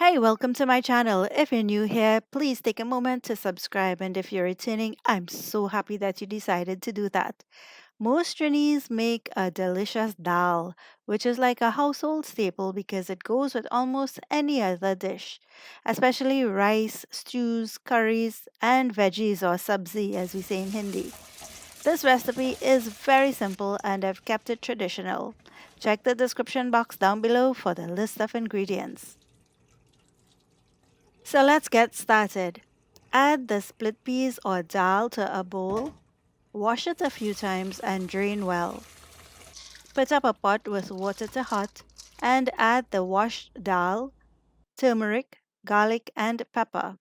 Hi, welcome to my channel. If you're new here, please take a moment to subscribe, and if you're returning, I'm so happy that you decided to do that. Most Trinis make a delicious dal, which is like a household staple because it goes with almost any other dish, especially rice, stews, curries, and veggies or sabzi as we say in Hindi. This recipe is very simple and I've kept it traditional. Check the description box down below for the list of ingredients. So let's get started. Add the split peas or dal to a bowl, wash it a few times and drain well. Put up a pot with water to hot and add the washed dal, turmeric, garlic and pepper.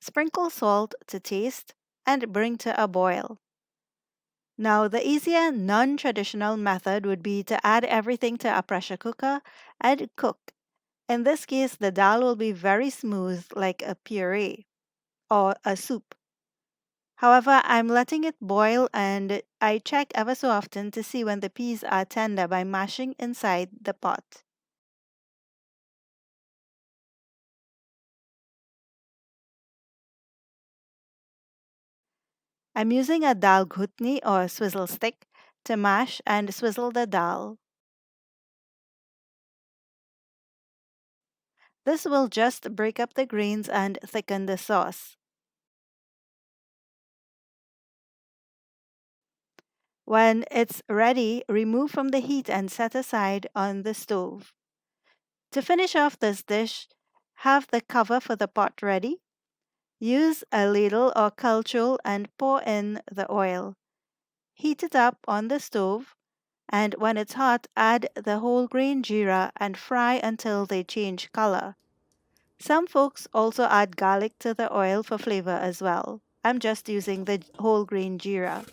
Sprinkle salt to taste and bring to a boil. Now, the easier, non traditional method would be to add everything to a pressure cooker and cook. In this case, the dal will be very smooth like a puree or a soup. However, I'm letting it boil and I check ever so often to see when the peas are tender by mashing inside the pot. I'm using a dal ghutni or swizzle stick to mash and swizzle the dal. This will just break up the grains and thicken the sauce. When it's ready, remove from the heat and set aside on the stove. To finish off this dish, have the cover for the pot ready. Use a ladle or culchul and pour in the oil. Heat it up on the stove, and when it's hot, add the whole grain jeera and fry until they change color. Some folks also add garlic to the oil for flavor as well. I'm just using the whole grain jeera.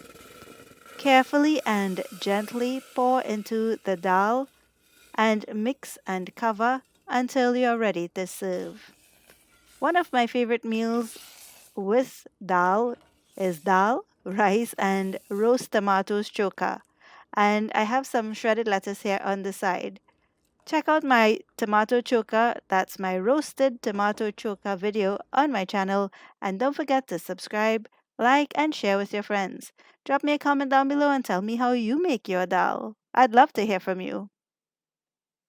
Carefully and gently pour into the dal and mix and cover until you're ready to serve. One of my favorite meals with dal is dal, rice, and roast tomatoes choka. And I have some shredded lettuce here on the side. Check out my tomato choka, that's my roasted tomato choka video on my channel. And don't forget to subscribe, like, and share with your friends. Drop me a comment down below and tell me how you make your dal. I'd love to hear from you.